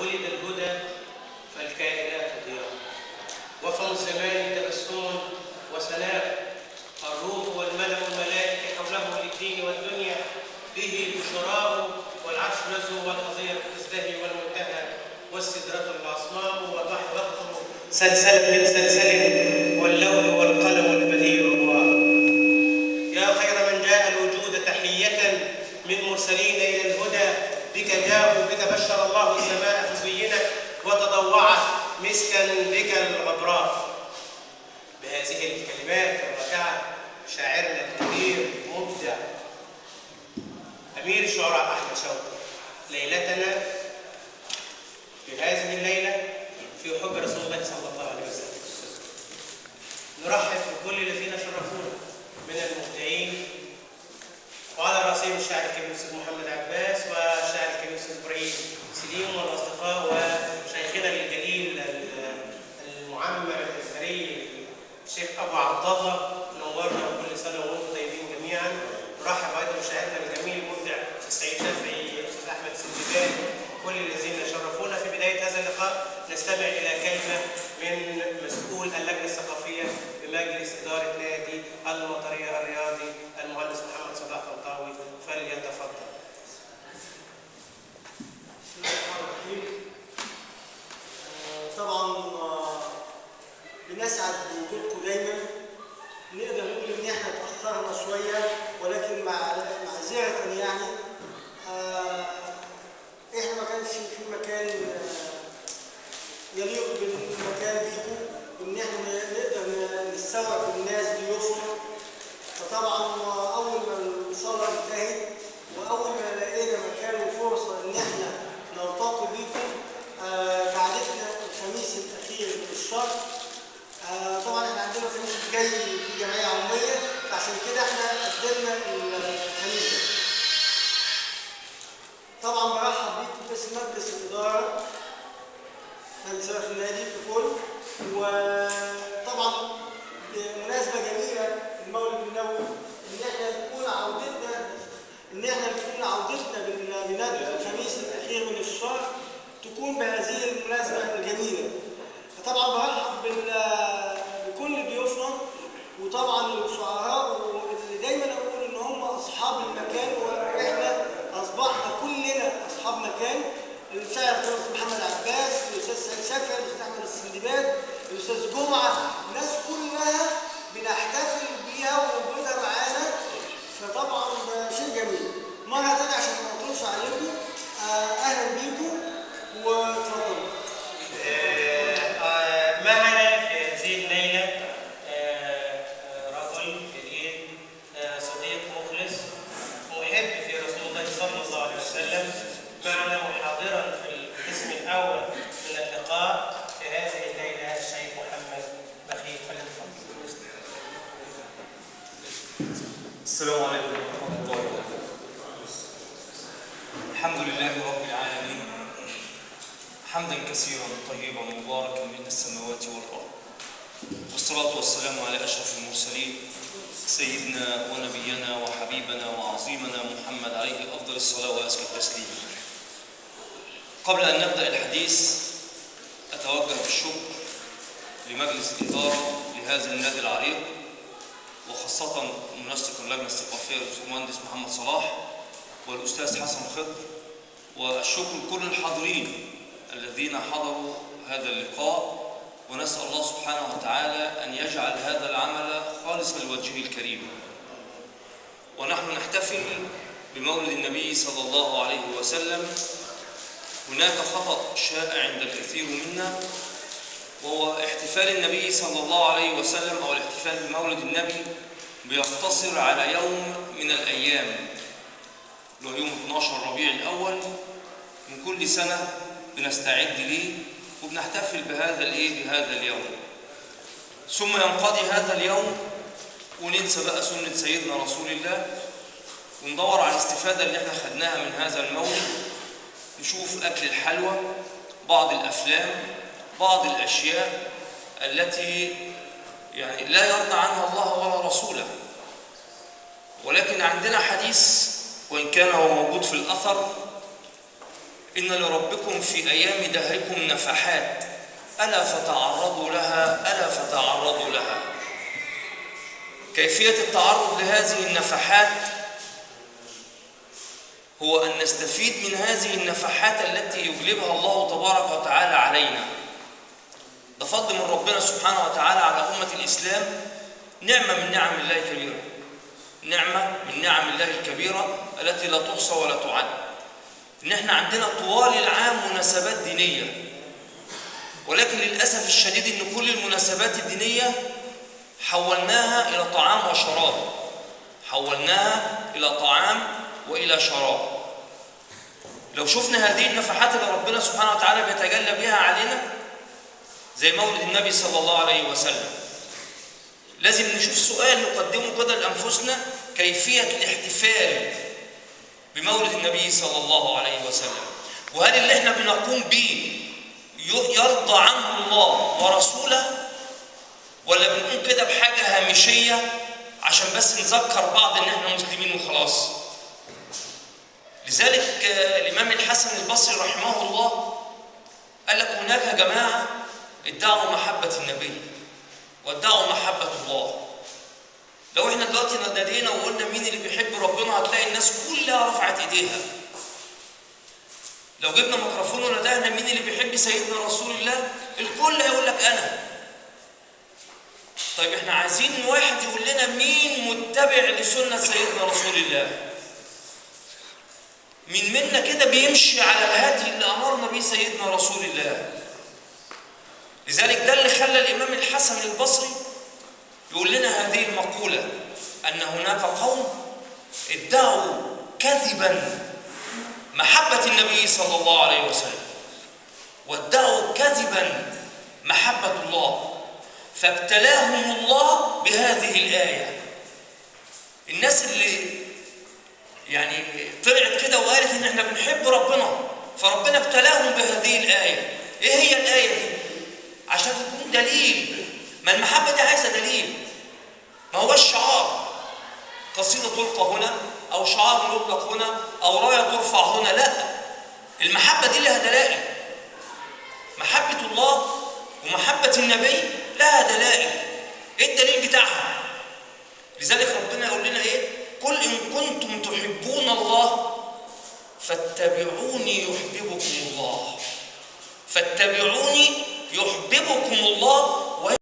ولد الهدى فالكائنات ضياء، وفم الزمان تبسم وسناء، الروح والملأ الملائكة حوله للدين والدنيا، به البشراء والعرش نزه والحظيرة تزدهي والمنتهى، والسدرة العصماء والبحر يقطر سلسلة من سلسل، واللوح والقلم البديع الله. يا خير من جاء الوجود تحية من مرسلين إلى الهدى، بك جاءوا بك بشر الله السماء فزينت وتضوعت مسكا بك الغبراء. بهذه الكلمات الرائعة شاعرنا الكبير مبدع أمير الشعراء أحمد شوقي ليلتنا في هذه الليلة في حب رسول الله صلى الله عليه وسلم. نرحب بكل الذين شرفونا من المبدعين، وعلى رأسهم الشاعر الكبير الأستاذ محمد عباس والشاعر الكبير الأستاذ إبراهيم سليم والأصدقاء وشيخنا الجليل المعمر الأزهري الشيخ أبو عبد الله، نورنا وكل سنة وأنتم طيبين جميعا. نرحب أيضا بشاعرنا الجميل المبدع الأستاذ سعيد شافعي، الأستاذ أحمد السندباد، كل الذين شرفونا. في بداية هذا اللقاء نستمع إلى كلمة من مسؤول اللجنة الثقافية بمجلس إدارة نادي المطرية الرياضي المهندس محمد صلاح طنطاوي، فليتفضل. بسم الله الرحمن الرحيم. طبعا بنسعد بوجودكم دايما. نقدر نقول ان احنا اتاخرنا شويه، ولكن معذره يعني احنا ما كانش في مكان يليق بالمكان بيكم ان احنا نقدر نستوعب الناس ضيوفنا. فطبعا اول ما الصلاه انتهت واول ما لقينا مكان وفرصه ان احنا نلتقي بيكم كعادتنا الخميس الاخير في الشهر، طبعا احنا عندنا الخميس الجاي في جمعيه عموميه، فعشان كده احنا قدمنا الخميس ده. طبعا برحب بيكم باسم مجلس الاداره مجلس اداره النادي ككل، وطبعا بمناسبه جميله المولد النبوي ان احنا تكون عودتنا بندوه الخميس الاخير من الشهر تكون بهذه المناسبه الجميله. فطبعا برحب بكل ضيوفنا، وطبعا الشعراء اللي دايما اقول ان هم اصحاب المكان، واحنا اصبحنا كلنا اصحاب مكان. الشاعر الاستاذ محمد عباس، الاستاذ سعيد شافعي، الاستاذ احمد السندباد، الاستاذ جمعه، الناس كلها بنحتفل بيها ووجودها معانا، فطبعا ده شيء جميل. مره ثانيه عشان ما اطولش عليكم، اهلا بيكم واتفضلوا. معنا في هذه الليلة رجل جديد، صديق مخلص محب في رسول الله صلى الله عليه وسلم، معنا محاضرا في القسم الأول من اللقاء في هذه الليلة الشيخ محمد بخيت، فليتفضل. السلام عليكم ورحمة الله وبركاته. الحمد لله رب العالمين، حمدا كثيرا طيبا مباركا من السماوات والأرض، والصلاة والسلام على أشرف المرسلين سيدنا ونبينا وحبيبنا وعظيمنا محمد عليه أفضل الصلاة وأزكى التسليم. قبل أن نبدأ الحديث أتوجه بالشكر لمجلس الإدارة لهذا النادي العريق، وخاصة منسق اللجنة الثقافية المهندس محمد صلاح والأستاذ حسن خضر، والشكر لكل الحاضرين الذين حضروا هذا اللقاء، ونسأل الله سبحانه وتعالى أن يجعل هذا العمل خالصا لوجهه الكريم. ونحن نحتفل بمولد النبي صلى الله عليه وسلم. هناك خطأ شائع عند الكثير منا، وهو احتفال النبي صلى الله عليه وسلم أو الاحتفال بمولد النبي بيقتصر على يوم من الأيام، اللي هو يوم 12 ربيع الأول من كل سنة بنستعد ليه وبنحتفل بهذا اليوم، ثم ينقضي هذا اليوم وننسى بقى سنة سيدنا رسول الله، وندور على الاستفادة اللي احنا خدناها من هذا المولد، نشوف أكل الحلوى، بعض الأفلام، بعض الأشياء التي يعني لا يرضى عنها الله ولا رسوله. ولكن عندنا حديث وإن كان هو موجود في الأثر إن لربكم في أيام دهركم نفحات ألا فتعرضوا لها ألا فتعرضوا لها. كيفية التعرض لهذه النفحات هو أن نستفيد من هذه النفحات التي يجلبها الله تبارك وتعالى علينا. ده فضل من ربنا سبحانه وتعالى على أمة الإسلام، نعمة من نعم الله الكبيرة، نعمة من نعم الله الكبيرة التي لا تحصى ولا تعد. إن احنا عندنا طوال العام مناسبات دينية، ولكن للأسف الشديد إن كل المناسبات الدينية حولناها إلى طعام وشراب، حولناها إلى طعام وإلى شراب. لو شفنا هذه النفحات اللي ربنا سبحانه وتعالى بيتجلى بها علينا زي مولد النبي صلى الله عليه وسلم، لازم نشوف سؤال نقدمه كده لأنفسنا: كيفية الاحتفال بمولد النبي صلى الله عليه وسلم؟ وهل اللي احنا بنقوم به يرضى عنه الله ورسوله، ولا بنقوم كده بحاجة هامشية عشان بس نذكر بعض ان احنا مسلمين وخلاص؟ لذلك الإمام الحسن البصري رحمه الله قال لك: هناك جماعة ادعوا محبة النبي وادعوا محبة الله. لو احنا دلوقتي نادينا وقلنا مين اللي بيحب ربنا هتلاقي الناس كلها رفعت ايديها. لو جبنا ميكروفون وندهنا مين اللي بيحب سيدنا رسول الله الكل هيقول لك انا. طيب احنا عايزين واحد يقول لنا مين متبع لسنة سيدنا رسول الله، مين منا كده بيمشي على الهدي اللي امرنا به سيدنا رسول الله. لذلك ده اللي خلى الإمام الحسن البصري يقول لنا هذه المقولة: أن هناك قوم ادعوا كذبا محبة النبي صلى الله عليه وسلم، وادعوا كذبا محبة الله، فابتلاهم الله بهذه الآية. الناس اللي يعني طلعت كده وقالت إن احنا بنحب ربنا، فربنا ابتلاهم بهذه الآية. إيه هي الآية دي؟ عشان تكون دليل. ما المحبة دي عايزة دليل، ما هو الشعار قصيدة تلقى هنا أو شعار يطلق هنا أو راية ترفع هنا، لا، المحبة دي لها دلائل. محبة الله ومحبة النبي لها دلائل. إيه الدليل بتاعها؟ لذلك ربنا يقول لنا إيه؟ قل إن كنتم تحبون الله فاتبعوني يحببكم الله. فاتبعوني يحببكم الله